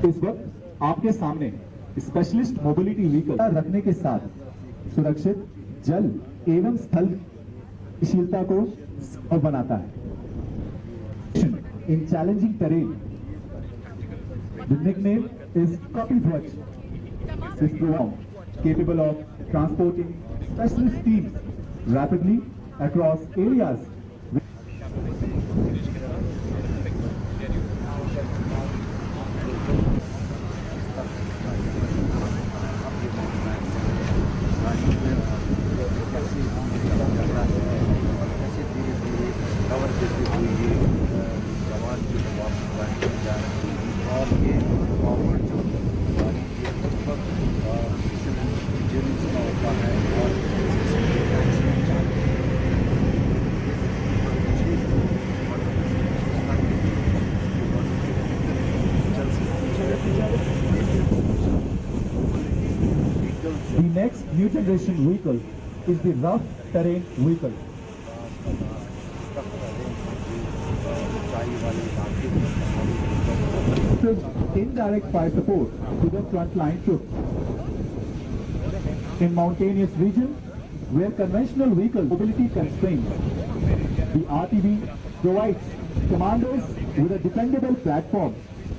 इस वक्त आपके सामने स्पेशलिस्ट मोबिलिटी व्हीकल रखने के साथ सुरक्षित जल एवं स्थल गतिशीलता को संभव बनाता है। In challenging terrain, the nickname is Copy Dwaj. This program capable of transporting specialist teams rapidly across areas. The next new generation vehicle is the rough terrain vehicle. Indirect fire support to the frontline troops. In mountainous regions where conventional vehicle mobility constrained, the RTB provides commandos with a dependable platform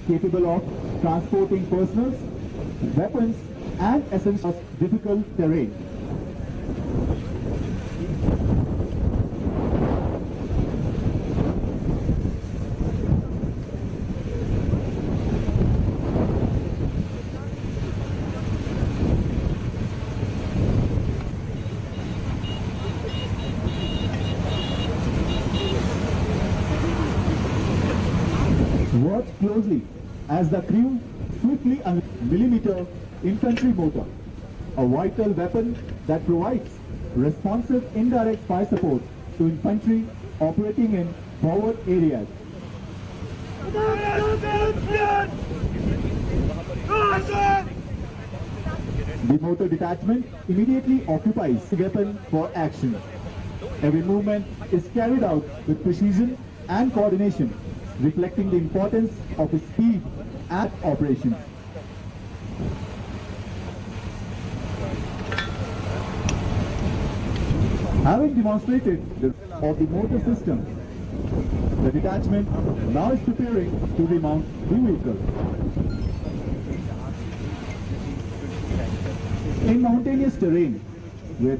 capable of transporting personnel, weapons and essential difficult terrain. Watch closely as the crew swiftly millimeter infantry motor, a vital weapon that provides responsive indirect fire support to infantry operating in forward areas. The motor detachment immediately occupies the weapon for action. Every movement is carried out with precision and coordination, reflecting the importance of speed and operations. Having demonstrated of the motor system, the detachment now is preparing to remount the vehicle. In mountainous terrain, where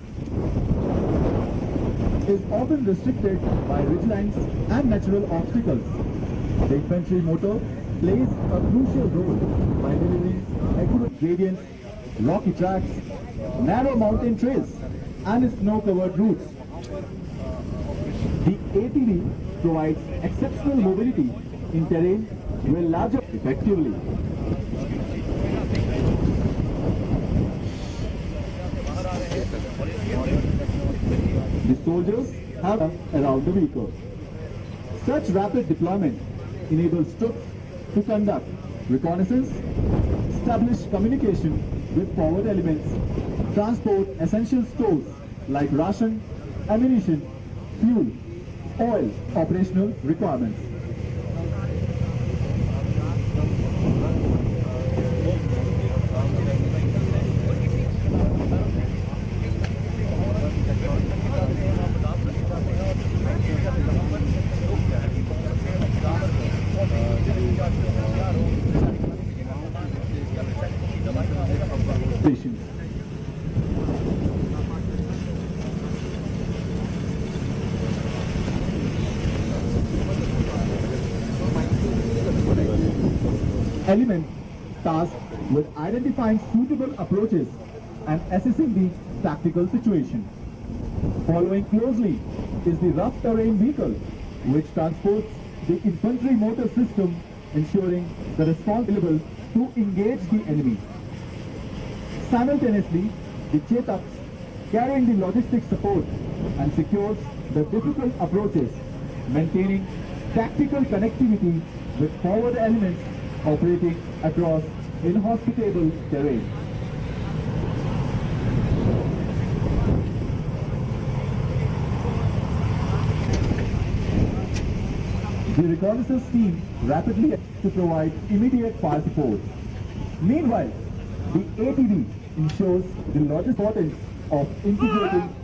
is often restricted by ridgelines and natural obstacles, the infantry motor plays a crucial role by delivering accurate gradients, rocky tracks, narrow mountain trails, and snow-covered routes. The ATV provides exceptional mobility in terrain where larger effectively. The soldiers have around the vehicle. Such rapid deployment enables troops to conduct reconnaissance, establish communication with forward elements, transport essential stores like ration, ammunition, fuel, oil, operational requirements. Element tasked with identifying suitable approaches and assessing the tactical situation. Following closely is the rough terrain vehicle, which transports the infantry motor system, ensuring the response available to engage the enemy. Simultaneously, the Chetaks carrying the logistic support and secures the difficult approaches, maintaining tactical connectivity with forward elements operating across inhospitable terrain. The reconnaissance team rapidly to provide immediate fire support. Meanwhile, the ATV ensures the logistic importance of integrating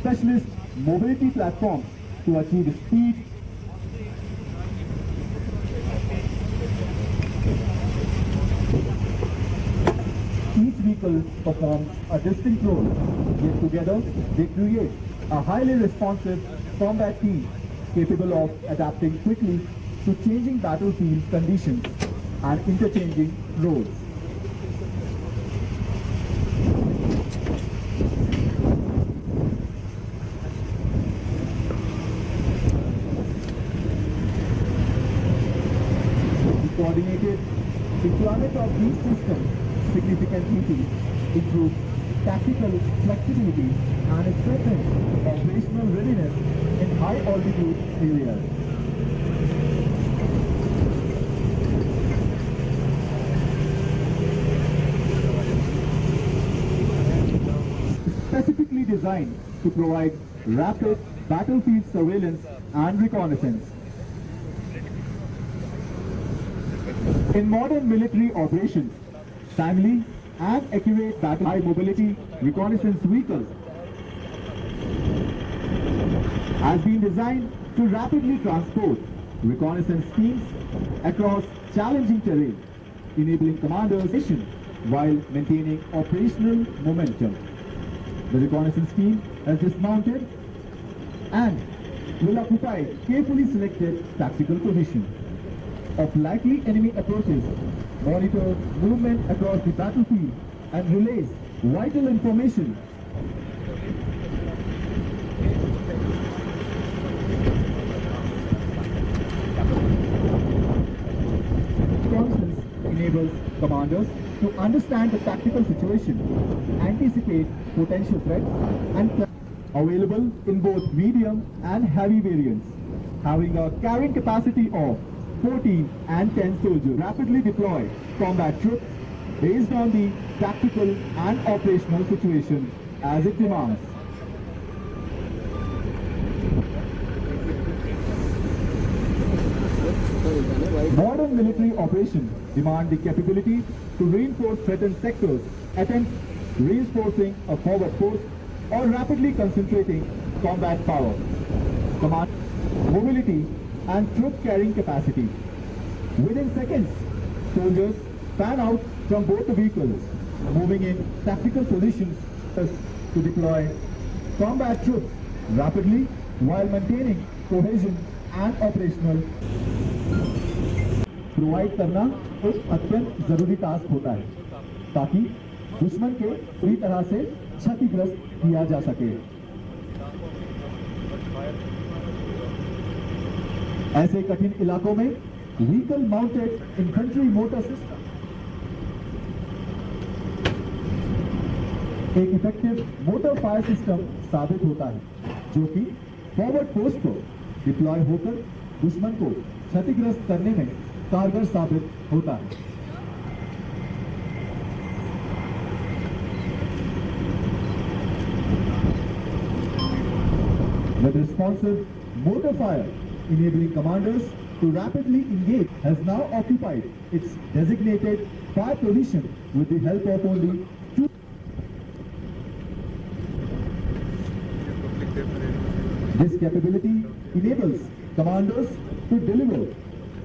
specialist mobility platforms to achieve speed, each vehicle performs a distinct role, yet together they create a highly responsive combat team capable of adapting quickly to changing battlefield conditions and interchanging roles. The coordinated deployment of these systems significantly improves tactical flexibility and strengthens operational readiness in high altitude areas. Specifically designed to provide rapid battlefield surveillance and reconnaissance. In modern military operations, timely and accurate battle high mobility reconnaissance vehicles has been designed to rapidly transport reconnaissance teams across challenging terrain, enabling commanders mission while maintaining operational momentum. The reconnaissance team has dismounted and will occupy carefully selected tactical positions of likely enemy approaches, monitor movement across the battlefield and relays vital information. Reconnaissance enables commanders to understand the tactical situation, anticipate potential threats and available in both medium and heavy variants, having a carrying capacity of 14 and 10 soldiers. Rapidly deploy combat troops based on the tactical and operational situation as it demands. Modern military operations demand the capability to reinforce threatened sectors, attempt reinforcing a forward force, or rapidly concentrating combat power, command, mobility, and troop carrying capacity. Within seconds, soldiers fan out from both the vehicles, moving in tactical positions to deploy combat troops rapidly while maintaining cohesion and operational. Provide करना एक अत्यंत जरूरी task होता है ताकि दुश्मन के पूरी तरह से क्षतिग्रस्त किया जा सके। ऐसे कठिन इलाकों में vehicle mounted infantry motor system एक इफेक्टिव मोटर फायर सिस्टम साबित होता है जो कि फॉरवर्ड पोस्ट को डिप्लॉय होकर दुश्मन को क्षतिग्रस्त करने में कारगर साबित होता है। With responsive motor fire enabling commanders to rapidly engage has now occupied its designated fire position with the help of only two. This capability enables commanders to deliver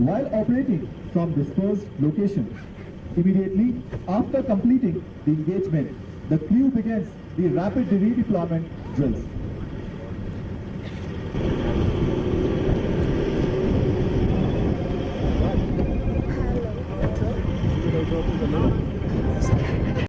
while operating from dispersed locations. Immediately after completing the engagement, the crew begins the rapid redeployment drills.